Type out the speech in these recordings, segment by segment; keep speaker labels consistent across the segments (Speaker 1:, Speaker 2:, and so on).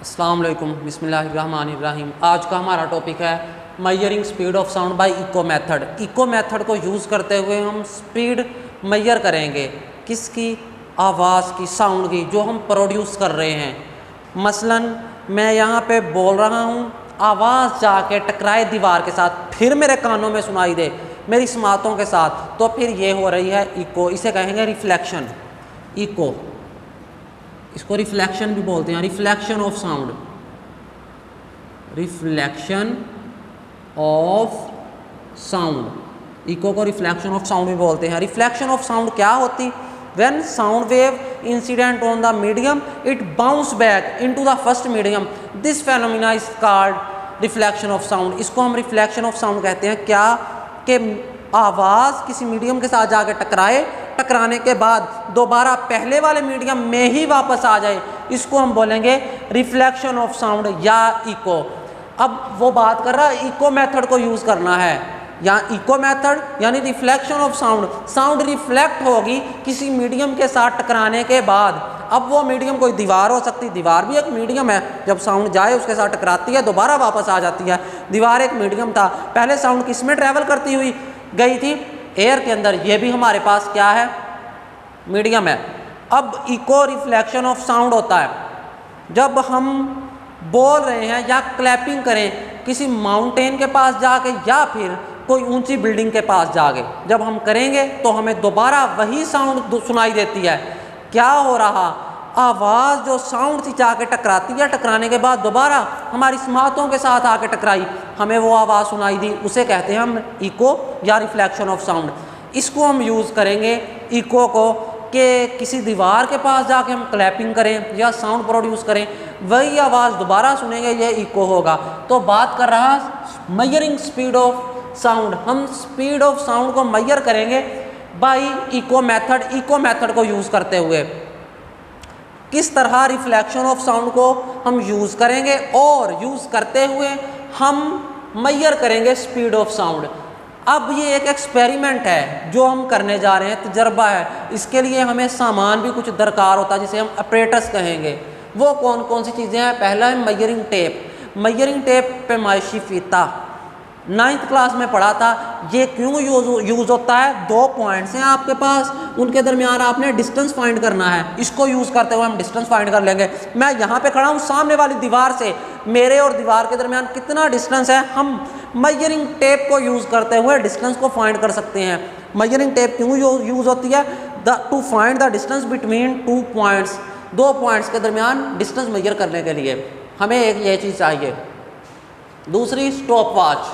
Speaker 1: अस्सलाम वालेकुम, बिस्मिल्लाहिर्रहमानिर्रहीम। आज का हमारा टॉपिक है measuring speed of sound by echo method. Echo method को यूज़ करते हुए हम स्पीड मेजर करेंगे किसकी, आवाज़ की, साउंड की जो हम प्रोड्यूस कर रहे हैं। मसलन मैं यहाँ पे बोल रहा हूँ, आवाज़ जाके टकराए दीवार के साथ, फिर मेरे कानों में सुनाई दे मेरी समातों के साथ, तो फिर ये हो रही है इको। इसे कहेंगे रिफ्लेक्शन। इको, इसको रिफ्लेक्शन भी बोलते हैं, reflection of sound, reflection of sound. Echo को रिफ्लेक्शन ऑफ साउंड भी बोलते हैं। रिफ्लेक्शन ऑफ साउंड क्या होती? When sound wave incident on the medium it bounce back into the first medium, this phenomena is called reflection of sound. इसको हम reflection of sound कहते हैं। क्या कि आवाज़ किसी मीडियम के साथ जाके टकराए, टकराने के बाद दोबारा पहले वाले मीडियम में ही वापस आ जाए, इसको हम बोलेंगे रिफ्लेक्शन ऑफ साउंड या इको। अब वो बात कर रहा है इको मेथड को यूज़ करना है। यहाँ इको मेथड यानी reflection of sound, sound reflect होगी किसी मीडियम के साथ टकराने के बाद। अब वो मीडियम कोई दीवार हो सकती, दीवार भी एक मीडियम है, जब साउंड जाए उसके साथ टकराती है दोबारा वापस आ जाती है। दीवार एक मीडियम था, पहले साउंड किस में ट्रैवल करती हुई गई थी? एयर के अंदर। ये भी हमारे पास क्या है? मीडियम है। अब इको रिफ्लेक्शन ऑफ साउंड होता है जब हम बोल रहे हैं या क्लैपिंग करें किसी माउंटेन के पास जाके या फिर कोई ऊंची बिल्डिंग के पास जाके, जब हम करेंगे तो हमें दोबारा वही साउंड सुनाई देती है। क्या हो रहा? आवाज़ जो साउंड थी जाके टकराती है, टकराने के बाद दोबारा हमारी समातों के साथ आके टकराई, हमें वो आवाज़ सुनाई दी, उसे कहते हैं हम इको या रिफ्लेक्शन ऑफ साउंड। इसको हम यूज़ करेंगे इको को कि किसी दीवार के पास जाके हम क्लैपिंग करें या साउंड प्रोड्यूस करें, वही आवाज़ दोबारा सुनेंगे, ये इको होगा। तो बात कर रहा मेजरिंग स्पीड ऑफ साउंड, हम स्पीड ऑफ साउंड को मेजर करेंगे by echo method. Echo method को यूज़ करते हुए किस तरह रिफ्लेक्शन ऑफ साउंड को हम यूज़ करेंगे और यूज़ करते हुए हम मेजर करेंगे स्पीड ऑफ साउंड। अब ये एक एक्सपेरिमेंट है जो हम करने जा रहे हैं, तजर्बा है। इसके लिए हमें सामान भी कुछ दरकार होता है जिसे हम अपरेटस कहेंगे। वो कौन कौन सी चीज़ें हैं? पहला है मेजरिंग टेप। मेजरिंग टेप पैमाइशी फीता, 9th क्लास में पढ़ा था। ये क्यों यूज़ होता है? 2 पॉइंट्स हैं आपके पास, उनके दरमियान आपने डिस्टेंस फाइंड करना है। इसको यूज़ करते हुए हम डिस्टेंस फाइंड कर लेंगे। मैं यहाँ पे खड़ा हूँ, सामने वाली दीवार से मेरे और दीवार के दरमियान कितना डिस्टेंस है, हम मेजरिंग टेप को यूज़ करते हुए डिस्टेंस को फाइंड कर सकते हैं। मेजरिंग टेप क्यों यूज़ होती है? To find the distance between 2 points, 2 points के दरमियान डिस्टेंस मेजर करने के लिए हमें एक ये चीज़ चाहिए। दूसरी स्टॉप वॉच।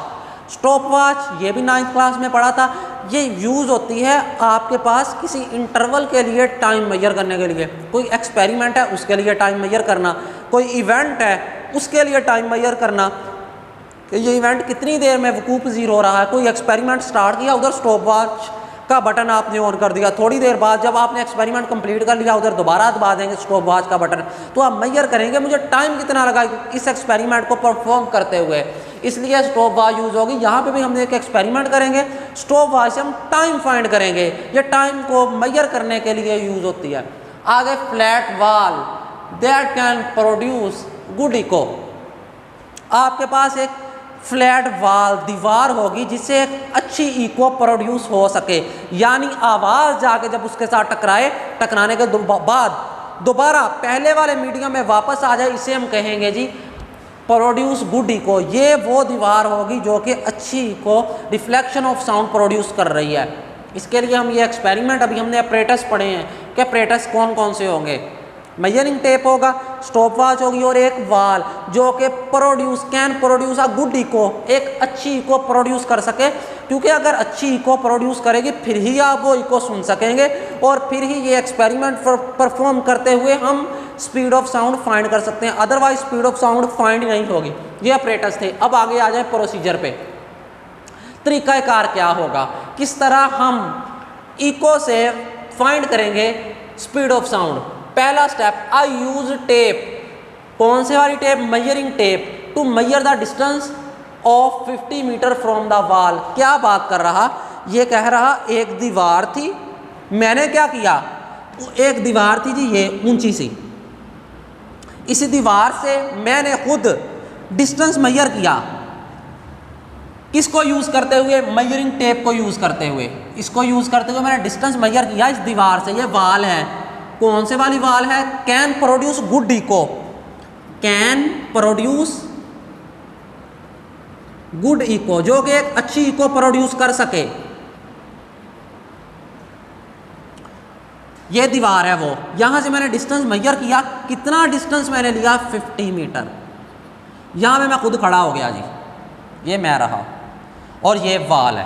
Speaker 1: स्टॉप वॉच ये भी 9th क्लास में पढ़ा था। ये यूज़ होती है आपके पास किसी इंटरवल के लिए टाइम मेजर करने के लिए। कोई एक्सपेरिमेंट है उसके लिए टाइम मेजर करना, कोई इवेंट है उसके लिए टाइम मेजर करना कि ये इवेंट कितनी देर में वकूफ़ पज़ीर हो रहा है। कोई एक्सपेरिमेंट स्टार्ट किया, उधर स्टॉप वॉच का बटन आपने ऑन कर दिया, थोड़ी देर बाद जब आपने एक्सपेरिमेंट कंप्लीट कर लिया उधर दोबारा दबा देंगे स्टॉप वॉच का बटन, तो आप मेजर करेंगे मुझे टाइम कितना लगा इस एक्सपेरिमेंट को परफॉर्म करते हुए। इसलिए स्टॉप वॉच यूज़ होगी। यहाँ पे भी हम एक एक्सपेरिमेंट करेंगे, स्टॉप वॉच से हम टाइम फाइंड करेंगे। ये टाइम को मेजर करने के लिए यूज़ होती है। आगे flat wall that can produce good echo. आपके पास एक फ्लैट वॉल दीवार होगी जिससे एक अच्छी इको प्रोड्यूस हो सके, यानी आवाज़ जाके जब उसके साथ टकराए, टकराने के बाद दोबारा पहले वाले मीडियम में वापस आ जाए, इसे हम कहेंगे जी प्रोड्यूस गुड इको। ये वो दीवार होगी जो कि अच्छी echo, reflection of sound produce कर रही है। इसके लिए हम ये एक्सपेरिमेंट, अभी हमने अपरेटस पढ़े हैं कि अपरेटस कौन कौन से होंगे। मेजरिंग टेप होगा, स्टॉप वॉच होगी और एक वाल जो कि can produce a good eco, एक अच्छी इको प्रोड्यूस कर सके। क्योंकि अगर अच्छी इको प्रोड्यूस करेगी फिर ही आप वो इको सुन सकेंगे और फिर ही ये एक्सपेरिमेंट परफॉर्म करते हुए हम स्पीड ऑफ साउंड फाइंड कर सकते हैं, otherwise speed of sound find नहीं होगी। ये अपरेटस थे। अब आगे आ जाए प्रोसीजर पे। तरीक़ाकार क्या होगा, किस तरह हम इको से फाइंड करेंगे स्पीड ऑफ साउंड। पहला स्टेप, आई यूज टेप। कौन से वाली tape? Measuring tape to measure the distance of 50 metre from the wall. क्या बात कर रहा? ये कह रहा एक दीवार थी, मैंने क्या किया, एक दीवार थी जी ये ऊंची सी, इस दीवार से मैंने खुद डिस्टेंस मेजर किया, किसको यूज़ करते हुए, मेजरिंग टेप को यूज़ करते हुए, इसको यूज़ करते हुए मैंने डिस्टेंस मेजर किया इस दीवार से। ये वाल है, कौन से वाली वाल है, can produce good echo, can produce good echo, जो कि एक अच्छी इको प्रोड्यूस कर सके। ये दीवार है वो, यहां से मैंने डिस्टेंस मेजर किया, कितना डिस्टेंस मैंने लिया, 50 मीटर। यहां पे मैं खुद खड़ा हो गया जी, ये मैं रहा और ये वाल है।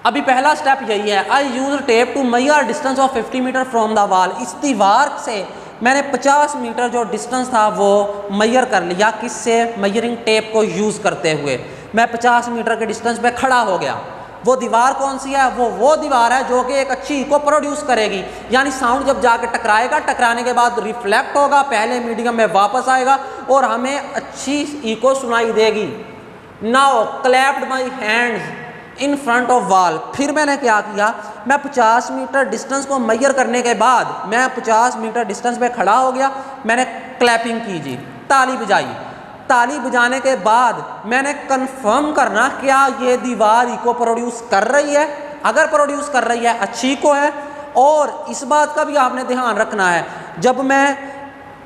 Speaker 1: अभी पहला स्टेप यही है, I use tape to measure distance of 50 metre from the wall. इस दीवार से मैंने 50 मीटर जो डिस्टेंस था वो मेजर कर लिया, किससे, मेजरिंग टेप को यूज़ करते हुए। मैं 50 मीटर के डिस्टेंस पे खड़ा हो गया। वो दीवार कौन सी है, वो दीवार है जो कि एक अच्छी इको प्रोड्यूस करेगी, यानी साउंड जब जाके टकराएगा, टकराने के बाद रिफ्लेक्ट होगा, पहले मीडियम में वापस आएगा और हमें अच्छी इको सुनाई देगी। Now clapped my hands in front of वाल। फिर मैंने क्या किया, मैं 50 मीटर डिस्टेंस को मेजर करने के बाद मैं 50 मीटर डिस्टेंस पे खड़ा हो गया, मैंने क्लैपिंग की जी, ताली बजाई। ताली बजाने के बाद मैंने कंफर्म करना क्या ये दीवार इको प्रोड्यूस कर रही है, अगर प्रोड्यूस कर रही है अच्छी इको है। और इस बात का भी आपने ध्यान रखना है, जब मैं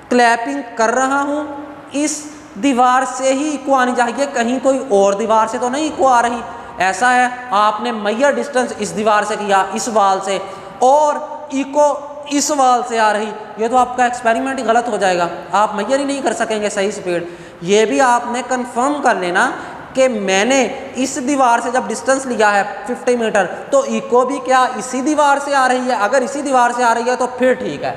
Speaker 1: क्लैपिंग कर रहा हूँ इस दीवार से ही इको आनी चाहिए, कहीं कोई और दीवार से तो नहीं इको आ रही। ऐसा है, आपने मेजर डिस्टेंस इस दीवार से किया, इस वाल से, और इको इस वाल से आ रही, ये तो आपका एक्सपेरिमेंट ही गलत हो जाएगा, आप मेजर ही नहीं कर सकेंगे सही स्पीड। ये भी आपने कंफर्म कर लेना कि मैंने इस दीवार से जब डिस्टेंस लिया है 50 मीटर तो इको भी क्या इसी दीवार से आ रही है, अगर इसी दीवार से आ रही है तो फिर ठीक है।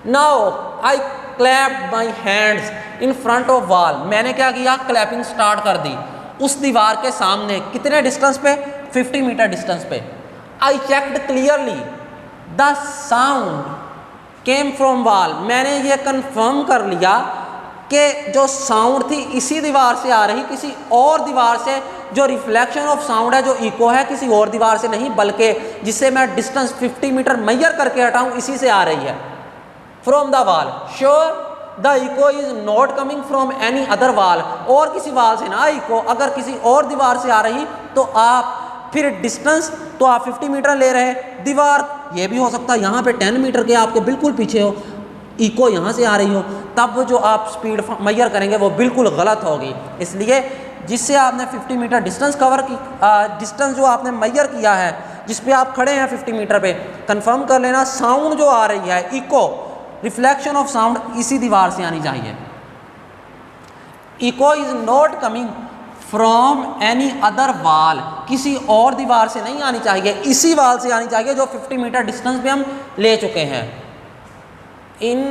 Speaker 1: Now I clapped my hands in front of वाल। मैंने क्या किया, क्लैपिंग स्टार्ट कर दी उस दीवार के सामने, कितने डिस्टेंस पे, 50 मीटर डिस्टेंस पे। I checked clearly the sound came from वाल। मैंने ये कंफर्म कर लिया कि जो साउंड थी इसी दीवार से आ रही, किसी और दीवार से, जो रिफ्लेक्शन ऑफ साउंड है, जो इको है, किसी और दीवार से नहीं, बल्कि जिससे मैं डिस्टेंस 50 मीटर मेजर करके हटाऊं इसी से आ रही है, from the wall. Sure the echo is not coming from any other wall. और किसी वाल से ना इको, अगर किसी और दीवार से आ रही तो आप फिर डिस्टेंस तो आप 50 मीटर ले रहे, दीवार ये भी हो सकता है यहाँ पे 10 मीटर के आपके बिल्कुल पीछे हो, इको यहाँ से आ रही हो, तब जो आप स्पीड मेजर करेंगे वो बिल्कुल गलत होगी। इसलिए जिससे आपने 50 मीटर डिस्टेंस कवर की, डिस्टेंस जो आपने मेजर किया है, जिस पे आप खड़े हैं 50 मीटर पे, कंफर्म कर लेना साउंड जो आ रही है, इको, रिफ्लेक्शन ऑफ साउंड इसी दीवार से आनी चाहिए। Echo is not coming from any other wall, किसी और दीवार से नहीं आनी चाहिए, इसी वाल से आनी चाहिए जो 50 मीटर डिस्टेंस पे हम ले चुके हैं। इन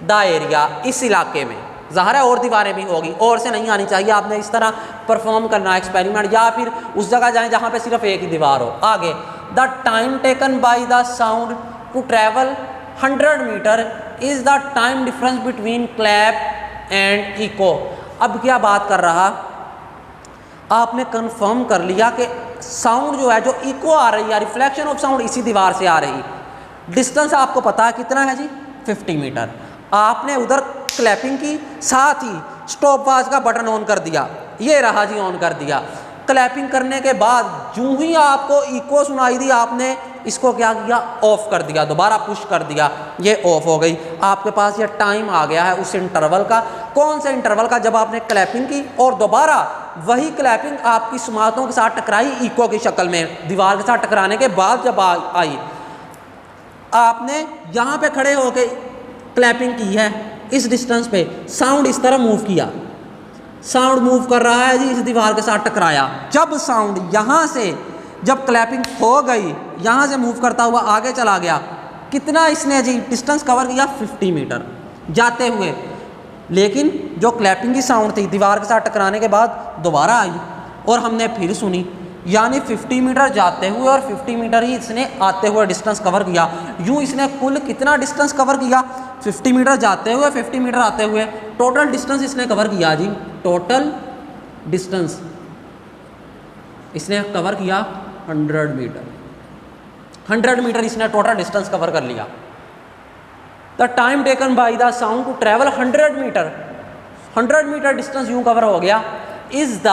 Speaker 1: द एरिया, इस इलाके में, ज़ाहिर है और दीवारें भी होगी, और से नहीं आनी चाहिए। आपने इस तरह परफॉर्म करना है एक्सपेरिमेंट, या फिर उस जगह जाएं जहाँ पे सिर्फ एक ही दीवार हो। आगे, the time taken by the sound to travel 100 meter is the time difference between clap and echo. अब क्या बात कर रहा, आपने कंफर्म कर लिया कि साउंड जो है, जो इको आ रही है, रिफ्लेक्शन ऑफ साउंड इसी दीवार से आ रही, डिस्टेंस आपको पता है कितना है जी, 50 मीटर। आपने उधर क्लैपिंग की, साथ ही स्टॉप वॉच का बटन ऑन कर दिया, ये रहा जी, ऑन कर दिया। क्लैपिंग करने के बाद जो ही आपको इको सुनाई दी, आपने इसको क्या किया, ऑफ कर दिया, दोबारा पुश कर दिया, ये ऑफ हो गई। आपके पास ये टाइम आ गया है उस इंटरवल का। कौन से इंटरवल का, जब आपने क्लैपिंग की और दोबारा वही क्लैपिंग आपकी सुमातों के साथ टकराई इको की शक्ल में, दीवार के साथ टकराने के बाद जब आई, आपने यहाँ पे खड़े होके क्लैपिंग की है इस डिस्टेंस पे, साउंड इस तरह मूव किया, साउंड मूव कर रहा है जी, इस दीवार के साथ टकराया। जब साउंड यहाँ से, जब क्लैपिंग हो गई, यहाँ से मूव करता हुआ आगे चला गया, कितना इसने जी डिस्टेंस कवर किया, 50 मीटर जाते हुए। लेकिन जो क्लैपिंग की साउंड थी दीवार के साथ टकराने के बाद दोबारा आई और हमने फिर सुनी, यानी 50 मीटर जाते हुए और 50 मीटर ही इसने आते हुए डिस्टेंस कवर किया। यूँ इसने कुल कितना डिस्टेंस कवर किया, 50 मीटर जाते हुए, 50 मीटर आते हुए, टोटल डिस्टेंस इसने कवर किया जी, टोटल डिस्टेंस इसने कवर किया 100 मीटर। 100 मीटर इसने टोटल डिस्टेंस कवर कर लिया। The time taken by the sound to travel 100 meter distance यूं कवर हो गया, is the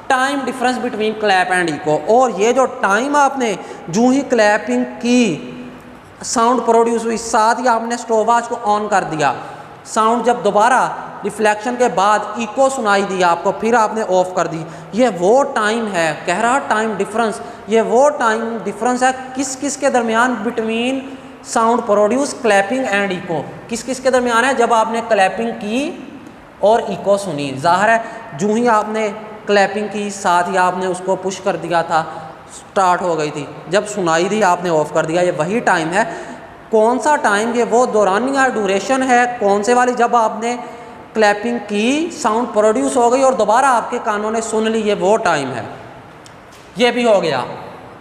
Speaker 1: time difference between clap and echo. और ये जो टाइम आपने जो ही क्लैपिंग की साउंड प्रोड्यूस हुई, साथ ही आपने स्टॉपवॉच को ऑन कर दिया, साउंड जब दोबारा रिफ्लेक्शन के बाद इको सुनाई दी आपको, फिर आपने ऑफ कर दी, ये वो टाइम है, कह रहा टाइम डिफरेंस, ये वो टाइम डिफरेंस है किस किस के दरमियान, between sound produce clapping and echo, किस किस के दरमियान है, जब आपने क्लैपिंग की और इको सुनी। ज़ाहिर है जो ही आपने क्लैपिंग की साथ ही आपने उसको पुश कर दिया था, स्टार्ट हो गई थी, जब सुनाई दी आपने ऑफ कर दिया, ये वही टाइम है। कौन सा टाइम, ये वो दौरानिया ड्यूरेशन है, कौन से वाली, जब आपने क्लैपिंग की, साउंड प्रोड्यूस हो गई और दोबारा आपके कानों ने सुन ली, ये वो टाइम है। ये भी हो गया,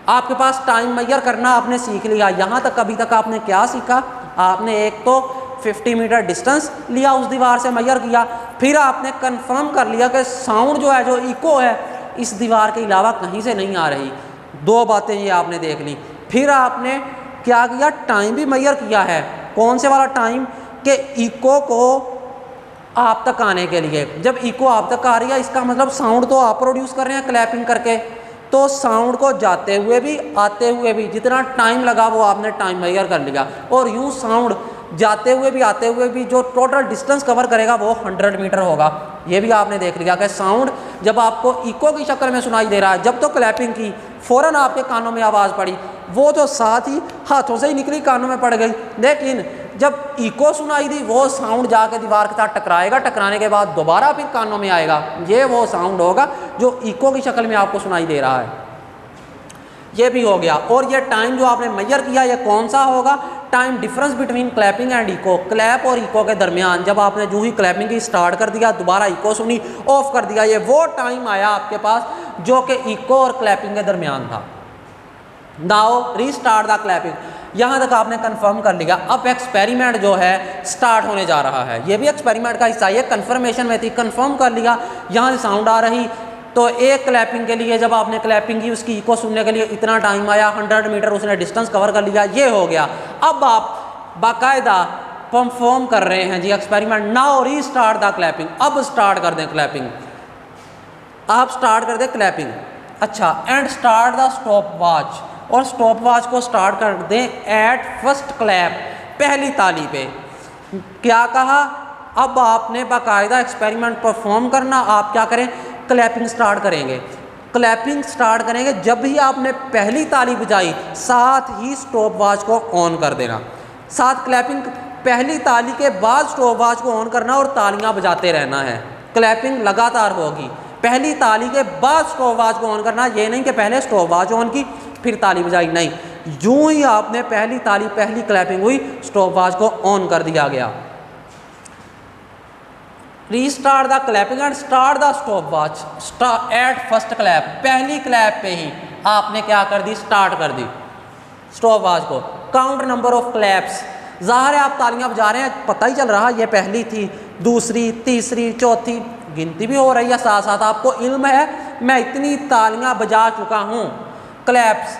Speaker 1: आपके पास टाइम मेजर करना आपने सीख लिया। यहाँ तक अभी तक आपने क्या सीखा, आपने एक तो 50 मीटर डिस्टेंस लिया, उस दीवार से मेजर किया, फिर आपने कंफर्म कर लिया कि साउंड जो है, जो इको है, इस दीवार के अलावा कहीं से नहीं आ रही। दो बातें ये आपने देख ली। फिर आपने क्या किया, टाइम भी मेजर किया है। कौन से वाला टाइम, कि इको को आप तक आने के लिए, जब इको आप तक आ रही है, इसका मतलब साउंड तो आप प्रोड्यूस कर रहे हैं क्लैपिंग करके, तो साउंड को जाते हुए भी आते हुए भी जितना टाइम लगा वो आपने टाइम मेजर कर लिया। और यूँ साउंड जाते हुए भी आते हुए भी जो टोटल डिस्टेंस कवर करेगा वो 100 मीटर होगा। ये भी आपने देख लिया कि साउंड जब आपको इको की शक्ल में सुनाई दे रहा है, जब तो क्लैपिंग की फ़ौरन आपके कानों में आवाज़ पड़ी, वो तो साथ ही हाथों से ही निकली, कानों में पड़ गई। लेकिन जब इको सुनाई दी, वो साउंड जाके दीवार के साथ टकराएगा, टकराने के बाद दोबारा फिर कानों में आएगा, ये वो साउंड होगा जो इको की शक्ल में आपको सुनाई दे रहा है। ये भी हो गया। और ये टाइम जो आपने मेजर किया, ये कौन सा होगा, time difference between clapping and echo, clap और इको के दरमियान, जब आपने जो ही क्लैपिंग की स्टार्ट कर दिया, दोबारा इको सुनी, ऑफ कर दिया, ये वो टाइम आया आपके पास जो कि इको और क्लैपिंग के दरमियान था। नाउ रीस्टार्ट द क्लैपिंग, यहाँ तक आपने कंफर्म कर लिया। अब एक्सपेरिमेंट जो है स्टार्ट होने जा रहा है, ये भी एक्सपेरिमेंट का हिस्सा, ये कंफर्मेशन में थी, कंफर्म कर लिया, यहाँ से साउंड आ रही, तो एक क्लैपिंग के लिए जब आपने क्लैपिंग की, उसकी इको सुनने के लिए इतना टाइम आया, 100 मीटर उसने डिस्टेंस कवर कर लिया, ये हो गया। अब आप बाकायदा परफॉर्म कर रहे हैं जी experiment. Now restart the clapping, अब स्टार्ट कर दें क्लैपिंग, आप स्टार्ट कर दें क्लैपिंग। अच्छा, and start the stop watch, और स्टॉप वॉच को स्टार्ट कर दें एट फर्स्ट क्लैप, पहली ताली पे। क्या कहा, अब आपने बाकायदा एक्सपेरिमेंट परफॉर्म करना, आप क्या करें, क्लैपिंग स्टार्ट करेंगे। क्लैपिंग स्टार्ट करेंगे, जब भी आपने पहली ताली बजाई, साथ ही स्टॉप वॉच को ऑन कर देना, साथ क्लैपिंग, पहली ताली के बाद स्टॉप वॉच को ऑन करना और तालियां बजाते रहना है। क्लैपिंग लगातार होगी, पहली ताली के बाद स्टॉप वॉच को ऑन करना, ये नहीं कि पहले स्टॉप वॉच ऑन की फिर ताली बजाई, नहीं, यूं ही आपने पहली ताली, पहली क्लैपिंग हुई, स्टॉप वॉच को ऑन कर दिया गया। Restart the clapping and start the stop watch at first clap, पहली क्लैप पे ही आपने क्या कर दी, स्टार्ट कर दी स्टॉप वॉच को। काउंट नंबर ऑफ क्लैप्स, ज़ाहिर है आप तालियां बजा रहे हैं, पता ही चल रहा है ये पहली थी, दूसरी, तीसरी, चौथी, गिनती भी हो रही है, साथ साथ आपको इल्म है मैं इतनी तालियां बजा चुका हूँ। Claps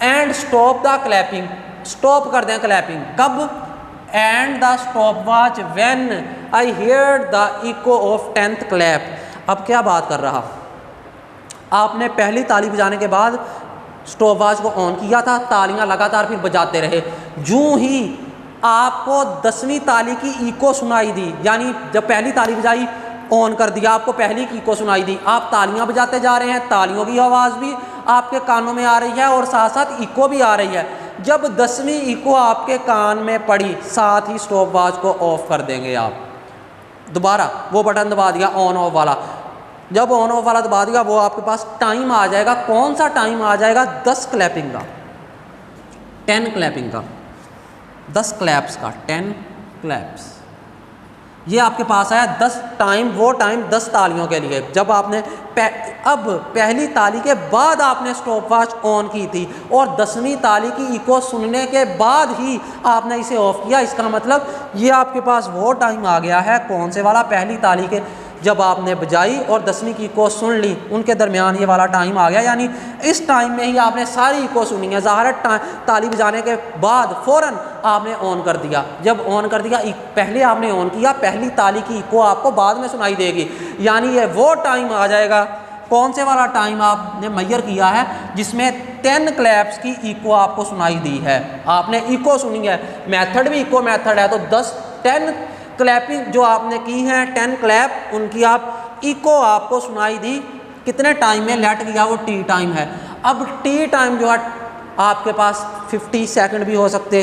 Speaker 1: and stop the clapping, stop कर दें क्लैपिंग, कब, and the stop watch when I hear the echo of 10th clap. अब क्या बात कर रहा, आपने पहली ताली बजाने के बाद स्टॉप वॉच को ऑन किया था, तालियां लगातार फिर बजाते रहे, यूं ही आपको 10वीं ताली की इको सुनाई दी, यानी जब पहली ताली बजाई, ऑन कर दिया, आपको पहली की इको सुनाई दी, आप तालियां बजाते जा रहे हैं, तालियों की आवाज़ भी आपके कानों में आ रही है और साथ साथ इको भी आ रही है। जब 10वीं इको आपके कान में पड़ी, साथ ही स्टॉप वॉच को ऑफ कर देंगे आप, दोबारा वो बटन दबा दिया ऑन ऑफ वाला, जब ऑन ऑफ वाला दबा दिया, वो आपके पास टाइम आ जाएगा, कौन सा टाइम आ जाएगा, 10 क्लैपिंग का, 10 क्लैपिंग का, 10 क्लैप्स का, 10 क्लैप्स, ये आपके पास आया 10 टाइम, वो टाइम 10 तालियों के लिए, जब आपने अब पहली ताली के बाद आपने स्टॉप वॉच ऑन की थी और 10वीं ताली की इको सुनने के बाद ही आपने इसे ऑफ किया। इसका मतलब ये आपके पास वो टाइम आ गया है, कौन से वाला, पहली ताली के जब आपने बजाई और 10वीं की इको सुन ली, उनके दरमियान ये वाला टाइम आ गया, यानी इस टाइम में ही आपने सारी इको सुनी है। ज़ाहिर ताली बजाने के बाद फ़ौरन आपने ऑन कर दिया। जब ऑन कर दिया, पहले आपने ऑन किया, पहली ताली की इको आपको बाद में सुनाई देगी, यानी ये वो टाइम आ जाएगा। कौन से वाला टाइम आपने मेजर किया है जिसमें 10 क्लैप्स की इको आपको सुनाई दी है। आपने इको सुनी है, मेथड भी इको मेथड है, तो 10 क्लैपिंग जो आपने की है, 10 क्लैप, उनकी आप इको आपको सुनाई दी। कितने टाइम में लेट गया, वो टी टाइम है। अब टी टाइम जो है आपके पास 50 सेकंड भी हो सकते,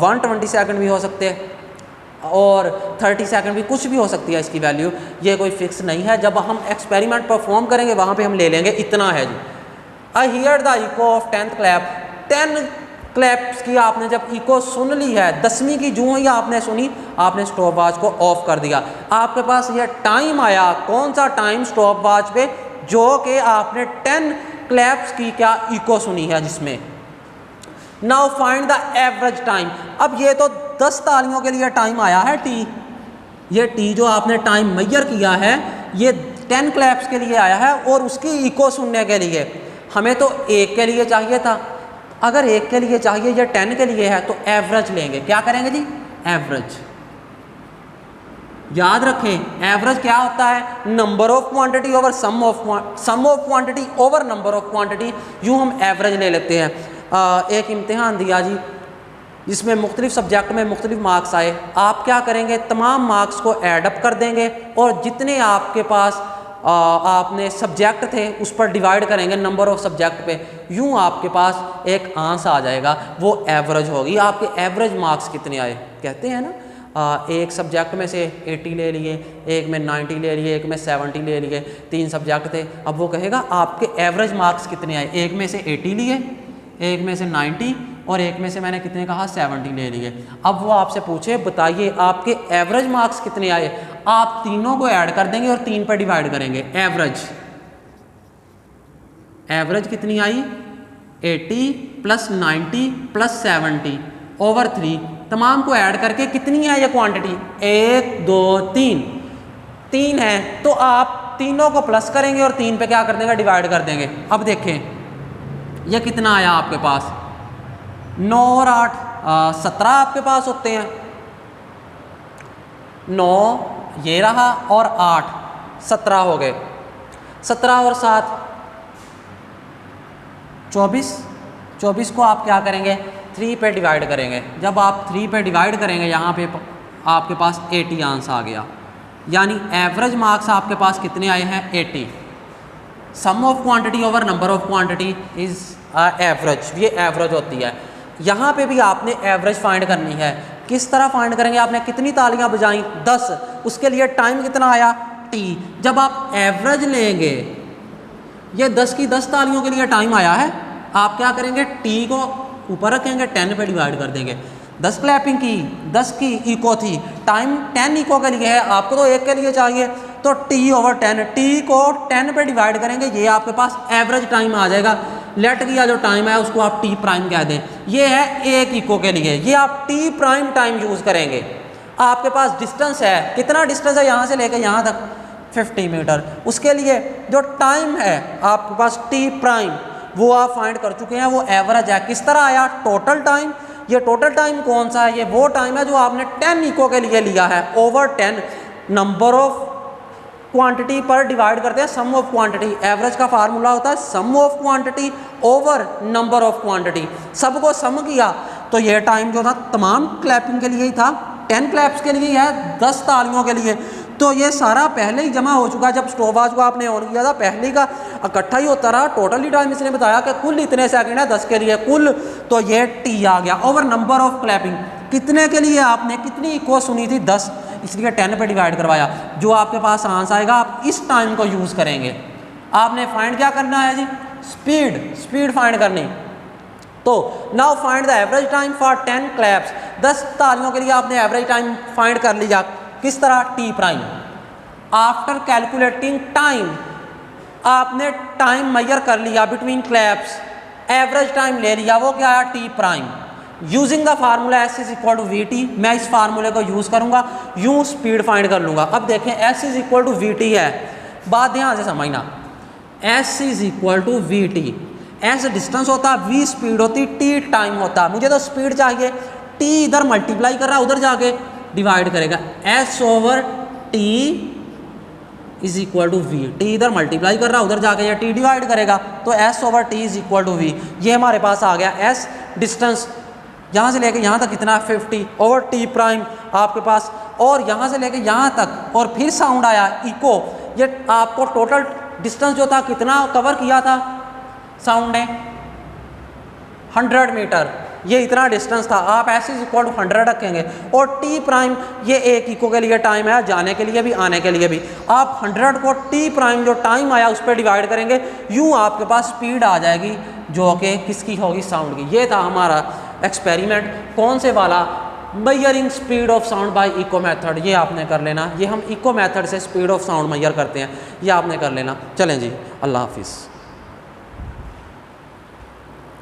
Speaker 1: 120 सेकंड भी हो सकते और 30 सेकंड भी, कुछ भी हो सकती है इसकी वैल्यू, ये कोई फिक्स नहीं है। जब हम एक्सपेरिमेंट परफॉर्म करेंगे वहाँ पे हम ले लेंगे इतना है जी। I hear the echo of 10th clap, 10 claps की आपने जब इको सुन ली है, 10वीं की जो ही आपने सुनी, आपने स्टॉप वॉच को ऑफ कर दिया। आपके पास ये टाइम आया, कौन सा टाइम स्टॉप वॉच पे, जो कि आपने 10 क्लैप्स की क्या इको सुनी है जिसमें। Now find the average time. अब ये तो 10 तालियों के लिए टाइम आया है टी, ये टी जो आपने टाइम मेजर किया है ये 10 क्लैप्स के लिए आया है और उसकी इको सुनने के लिए हमें तो एक के लिए चाहिए था। अगर एक के लिए चाहिए, ये 10 के लिए है, तो एवरेज लेंगे। क्या करेंगे जी, एवरेज। याद रखें एवरेज क्या होता है, number of quantity over sum of quantity over number of quantity, यूँ हम एवरेज ले लेते हैं। एक इम्तिहान दिया जी जिसमें मुख्तलिफ सब्जेक्ट में मुख्तलिफ मार्क्स आए, आप क्या करेंगे, तमाम मार्क्स को एडअप कर देंगे और जितने आपके पास आपने सब्जेक्ट थे उस पर डिवाइड करेंगे नंबर ऑफ सब्जेक्ट पे, यूँ आपके पास एक आंसर आ जाएगा, वो एवरेज होगी। आपके एवरेज मार्क्स कितने आए, कहते हैं ना एक सब्जेक्ट में से 80 ले लिए, एक में 90 ले लिए, एक में 70 ले लिए, 3 सब्जेक्ट थे। अब वो कहेगा आपके एवरेज मार्क्स कितने आए, एक में से 80 लिए, एक में से 90 और एक में से मैंने कितने कहा 70 ले लिए। अब वो आपसे पूछे बताइए आपके एवरेज मार्क्स कितने आए, आप तीनों को ऐड कर देंगे और 3 पर डिवाइड करेंगे। एवरेज कितनी आई, 80 + 90 + 70 ओवर 3, तमाम को ऐड करके कितनी है ये क्वांटिटी, 1 2 3 है, तो आप तीनों को प्लस करेंगे और 3 पे क्या कर देंगे, डिवाइड कर देंगे। अब देखें ये कितना आया आपके पास, 9 और 8 17 आपके पास होते हैं। 9 ये रहा और 8 17 हो गए। 17 और 7 24, 24 को आप क्या करेंगे, 3 पे डिवाइड करेंगे। जब आप 3 पे डिवाइड करेंगे यहाँ पे आपके पास 80 आंसर आ गया, यानी एवरेज मार्क्स आपके पास कितने आए हैं, 80। Sum of quantity over number of quantity is average, ये एवरेज होती है। यहाँ पे भी आपने एवरेज फाइंड करनी है। किस तरह फाइंड करेंगे, आपने कितनी तालियां बजाई, 10, उसके लिए टाइम कितना आया, टी। जब आप एवरेज लेंगे, ये 10 की 10 तालियों के लिए टाइम आया है, आप क्या करेंगे, टी को ऊपर रखेंगे, 10 पे डिवाइड कर देंगे। 10 क्लैपिंग की, 10 की इको थी, टाइम 10 इको के लिए है, आपको तो एक के लिए चाहिए, तो टी ओवर 10, टी को 10 पे डिवाइड करेंगे, ये आपके पास एवरेज टाइम आ जाएगा। लेट किया जो टाइम है उसको आप टी प्राइम कह दें, ये है एक इको के लिए, ये आप टी प्राइम टाइम यूज़ करेंगे। आपके पास डिस्टेंस है, कितना डिस्टेंस है यहाँ से लेकर यहाँ तक, 50 मीटर, उसके लिए जो टाइम है आपके पास टी प्राइम वो आप फाइंड कर चुके हैं, वो एवरेज है। किस तरह आया, टोटल टाइम। ये टोटल टाइम कौन सा है, ये वो टाइम है जो आपने 10 इको के लिए लिया है, ओवर 10 नंबर ऑफ क्वांटिटी पर डिवाइड करते हैं सम ऑफ क्वांटिटी। एवरेज का फार्मूला होता है sum of quantity over number of quantity. सबको सम किया तो ये टाइम जो था तमाम क्लैपिंग के लिए ही था, 10 क्लैप्स के लिए है, 10 तालियों के लिए, तो ये सारा पहले ही जमा हो चुका। जब स्टॉपवॉच को आपने ऑन किया था पहले ही का इकट्ठा ही होता रहा। टोटली टाइम इसने बताया कि कुल इतने सेकंड है 10 के लिए कुल, तो ये टी आ गया ओवर नंबर ऑफ क्लैपिंग। कितने के लिए आपने कितनी इको सुनी थी, 10, इसलिए 10 पे डिवाइड करवाया। जो आपके पास आंसर आएगा आप इस टाइम को यूज़ करेंगे। आपने फाइंड क्या करना है जी, स्पीड फाइंड करनी। तो now find the average time for 10 claps. 10 तालियों के लिए आपने एवरेज टाइम फाइंड कर लिया। किस तरह, T prime. After calculating time, आपने टाइम मेजर कर लिया बिटवीन क्लैप्स, एवरेज टाइम ले लिया, वो क्या है, T prime. Using the formula S is equal to V T, मैं इस फार्मूले को यूज़ करूँगा, यूँ स्पीड फाइंड कर लूँगा। अब देखें S is equal to V T है, बात ध्यान से समझना, S is equal to V T, S distance होता है, वी स्पीड होती, टी टाइम होता है। मुझे तो स्पीड चाहिए, टी इधर मल्टीप्लाई कर रहा है, उधर जाके डिवाइड करेगा, S over T is equal to V, T इधर मल्टीप्लाई कर रहा है, उधर जाके ये टी डिवाइड करेगा, तो S over T is equal to V. ये हमारे पास आ गया एस डिस्टेंस यहाँ से लेके यहाँ तक कितना है 50 ओवर टी प्राइम आपके पास, और यहाँ से लेके यहाँ तक, और फिर साउंड आया इको, ये आपको टोटल डिस्टेंस जो था कितना कवर किया था साउंड ने, 100 मीटर, ये इतना डिस्टेंस था। आप एस इज इक्वल टू 100 रखेंगे, और टी प्राइम ये एक इको के लिए टाइम है, जाने के लिए भी आने के लिए भी। आप 100 को टी प्राइम जो टाइम आया उस पर डिवाइड करेंगे, यूँ आपके पास स्पीड आ जाएगी जो कि किसकी होगी, साउंड की। ये था हमारा एक्सपेरिमेंट, कौन से वाला, measuring speed of sound by echo method. ये आपने कर लेना, ये हम इको मेथड से स्पीड ऑफ साउंड मेजर करते हैं, ये आपने कर लेना। चलें जी, अल्लाह हाफिज़।